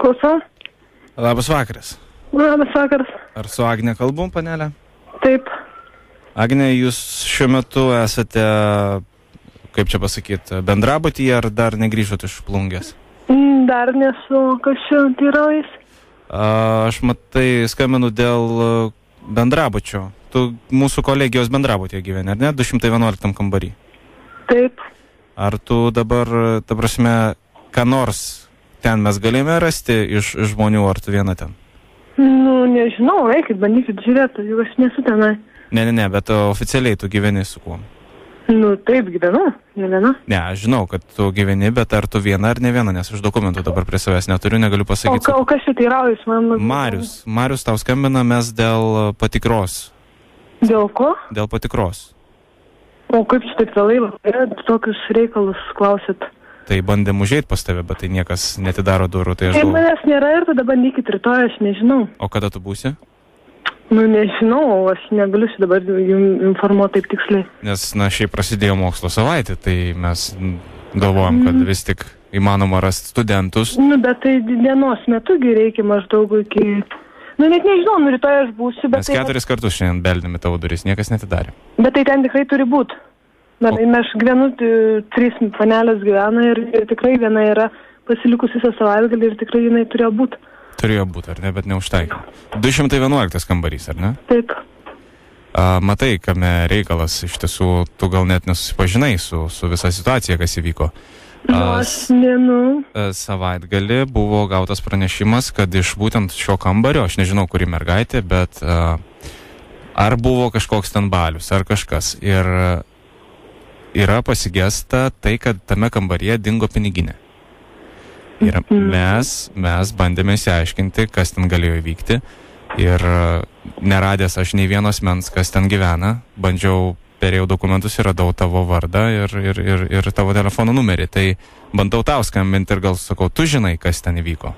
Klausau. Labas vakaras. Labas vakaras. Ar su Agne kalbam, panelė? Taip. Agne, jūs šiuo metu esate, kaip čia pasakyti, bendrabutyje ar dar negrįžot iš Plungės? Dar nesu, kas čia tyraujas. Aš matai, skambinu dėl bendrabučio. Tu mūsų kolegijos bendrabutyje gyveni, ar ne? 211 kambarį. Taip. Ar tu dabar, ta prasme, ką nors ten mes galime rasti iš žmonių, ar tu viena ten? Nu, nežinau, eikit, bandykit žiūrėti, juk aš nesu tenai. Ne, bet oficialiai tu gyveni su kuo? Nu, taip, gyvenu, ne viena. Ne, aš žinau, kad tu gyveni, bet ar tu viena ar ne viena, nes aš dokumentų dabar prie savęs neturiu, negaliu pasakyti. O kas čia teiraujas, man? Marius tau skambina, mes dėl patikros. Dėl ko? Dėl patikros. O kaip čia taip vėlai, tokius reikalus klausit? Tai bandėm užeit pas tave, bet tai niekas netidaro durų, tai aš galvoju. Manęs nėra ir tada bandykit rytoj, aš nežinau. O kada tu būsi? Nu, nežinau, aš negaliu dabar jums informuoti taip tiksliai. Nes, šiaip prasidėjo mokslo savaitė, tai mes galvojam, kad vis tik įmanoma rasti studentus. Nu, bet tai dienos metugi reikia maždaug iki... Nu, net nežinau, rytoj aš būsiu, bet... Mes 4 kartus šiandien beldėme tavo duris, niekas netidarė. Bet tai ten tikrai turi būti. Mes gyvenu, 3 panelės gyvena ir tikrai viena yra pasilikusi visą savaitgalį ir tikrai jinai turėjo būti. Turėjo būti, ar ne, bet neužtaikė. 211 kambarys, ar ne? Taip. Matai, kame reikalas, iš tiesų, tu gal net nesusipažinai su visa situacija, kas įvyko. Savaitgalį buvo gautas pranešimas, kad iš būtent šio kambario, aš nežinau, kuri mergaitė, bet ar buvo kažkoks ten balius, ar kažkas. Ir yra pasigesta tai, kad tame kambaryje dingo piniginė. Ir mes bandėme išsiaiškinti, kas ten galėjo įvykti. Ir neradęs aš nei vienos asmens, kas ten gyvena, perėjau dokumentus ir radau tavo vardą ir tavo telefono numerį. Tai bandau tau skambinti ir gal sakau, tu žinai, kas ten įvyko?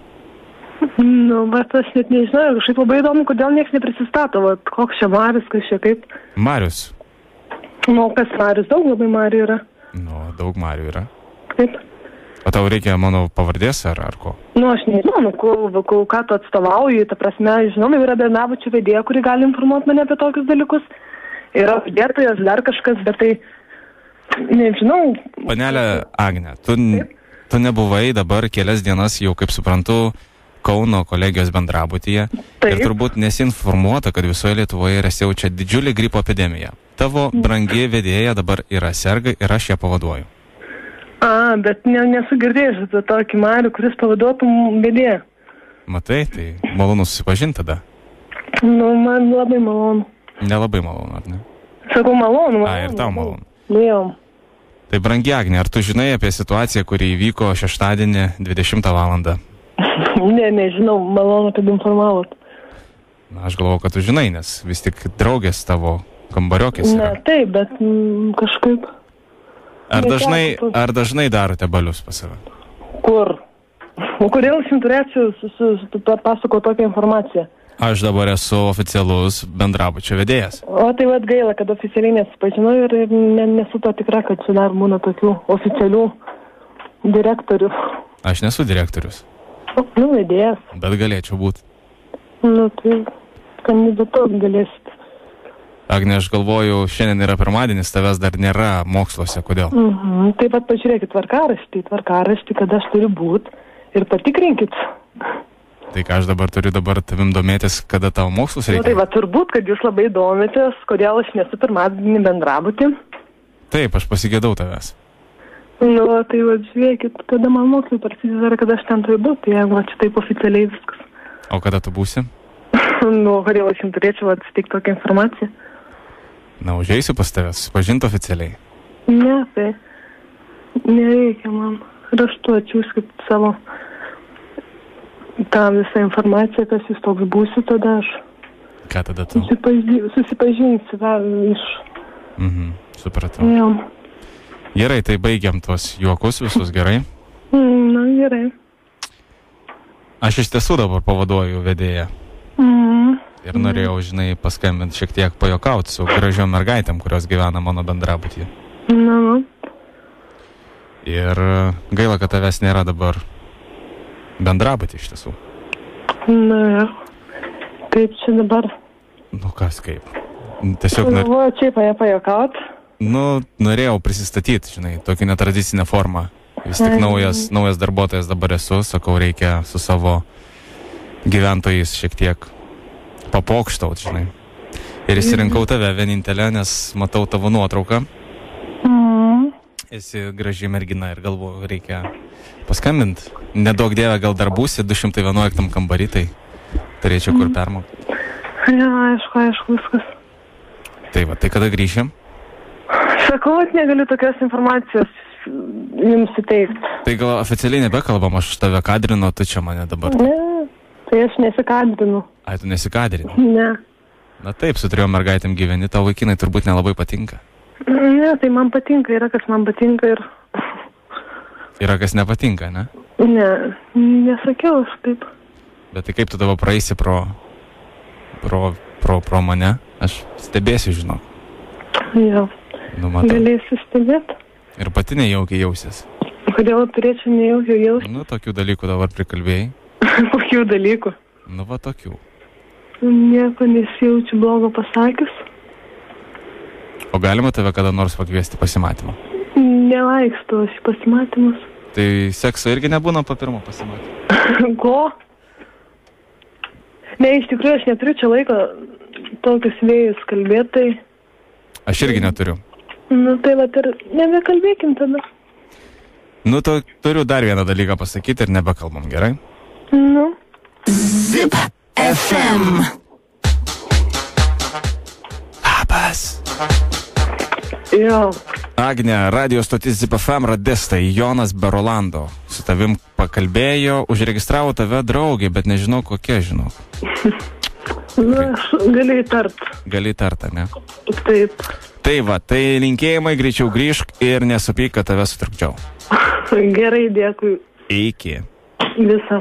Nu, bet aš net nežinau, kažkaip labai įdomu, kodėl niekas neprisistato. Koks čia Marius, kas čia kaip? Marius. Nu, kas Marius? Daug labai Marių yra. Nu, daug Marių yra. Kaip? O tau reikia mano pavardės ar ko? Nu, aš nežinau, ką tu atstovauji, ta prasme, žinau, yra bendrabučio vedėja, kuri gali informuoti mane apie tokius dalykus. Yra padėtojas, dar kažkas, bet tai, nežinau. Panelė Agne, tu nebuvai dabar kelias dienas jau, kaip suprantu, Kauno kolegijos bendrabutyje. Taip. Ir turbūt nesinformuota, kad visoje Lietuvoje yra siaučia didžiulė gripo epidemija. Tavo brangi vedėja dabar yra serga ir aš ją pavaduoju. Bet nesu girdėjęs apie tokį Marių, kuris pavaduotų vedėją. Matai, tai malonu susipažinti tada. Nu, man labai malonu. Nelabai malonu, ar ne? Sakau, malonu. Ir tau malonu. Jau. Tai brangi Agne, ar tu žinai apie situaciją, kuri įvyko šeštadienį 20 valandą? Nežinau, malonu, kad informavot. Na, aš galvoju, kad tu žinai, nes vis tik draugės tavo kambariokės yra. Ne, taip, bet kažkaip... Ar dažnai darote balius pas save? Kur? O kodėl aš turėčiau pasakoti tokią informaciją? Aš dabar esu oficialus bendrabučio vedėjas. O tai gaila, kad oficialiai nesipažinau ir nesu to tikra, kad čia dar būna tokių oficialių direktorių. Aš nesu direktorius. Nu, vedėjas. Bet galėčiau būti. Nu, tai kandidatuot galėsit. Agne, aš galvoju, šiandien yra pirmadienis, tavęs dar nėra moksluose, kodėl? Taip pat pažiūrėkit tvarkaraštį, kada aš turiu būti ir patikrinkit. Tai ką aš dabar turiu tavim domėtis, kada tavo mokslus reikia? Tai turbūt, kad jūs labai domitės, kodėl aš nesu pirmadienį bendrabuty. Taip, aš pasigėdau tavęs. Nu, tai žiūrėkit, kada man mokslai prasideda, kada aš ten turiu būti, jeigu čia taip oficialiai viskas. O kada tu būsi? Nu, kodėl aš jums turėčiau atsitikti tokią informaciją? Na, užeisiu pas tavęs, pažinti oficialiai. Ne, tai nereikia man. Raštu atsiųskit savo tą visą informaciją, kas jūs toks būsi, tada aš... Ką tada tu? Susipažinsiu iš... Supratau. Jau. Gerai, tai baigiam tuos juokus visus, gerai? Na, gerai. Aš iš tiesų dabar pavaduoju vedėją. Ir norėjau, žinai, paskambinti šiek tiek pajokauti su gražiom mergaitėm, kurios gyvena mano bendrabutyje. Na. Ir gaila, kad tavęs nėra dabar bendrabutį iš tiesų. Na, ir kaip čia dabar? Nu, kas kaip? Tiesiog Galvoju, čia pajuokaut. norėjau prisistatyti, žinai, tokį netradicinę formą. Vis tik naujas darbuotojas dabar esu, sakau, reikia su savo gyventojais šiek tiek papokštaut, žinai. Ir išsirinkau tave vienintelę, nes matau tavo nuotrauką. Esi graži mergina ir galvoju, reikia paskambinti. Nedaug dievė, gal dar būsi 211 kambarį, tai turėčiau kur permokti. Ja, aišku, viskas. Tai va, tai kada grįšim? Sakau, negaliu tokios informacijos jums suteikti. Tai gal oficialiai nebekalbam, aš tave kadrinu, tu čia mane dabar. Ne, tai aš nesikadrinu. Ai, tu nesikadrini? Ne. Na taip, su 3 mergaitėm gyveni, tau vaikinai turbūt nelabai patinka. Ne, tai man patinka, yra kas man patinka ir... Yra kas nepatinka, ne? Ne, nesakiau aš taip. Bet tai kaip tu dabar praeisi pro mane? Aš stebėsiu, žinau. Jo, galėsiu stebėti. Ir pati nejaukiai jausies. Kodėl turėčiau nejaukiai jausti? Nu, tokių dalykų dabar prikalbėjai. Kokių dalykų? Nu, va tokių. Nieko nesijaučiu blogo pasakius. O galima tave kada nors pakviesti pasimatymą? Nelaikstu aš pasimatymus. Tai sekso irgi nebūna po pirmo pasimatymo? Ko? Ne, iš tikrųjų aš neturiu čia laiko tokius vėjus kalbėtai. Aš irgi neturiu. Nu tai va ir nebekalbėkim tada. Nu, turiu dar vieną dalyką pasakyti ir nebekalbam, gerai? Nu. Zip FM. Labas. Jo. Agne, radio stotis Zip FM radistai, Jonas Berolando. Su tavim pakalbėjo, užregistravo tave draugė, bet nežinau kokia, žinau. Nu, aš galiu įtart. Gali įtart, ne? Taip. Tai va, tai linkėjimai, greičiau grįžk ir nesupyk, kad tave sutrukdžiau. Gerai, dėkui. Iki. Visą.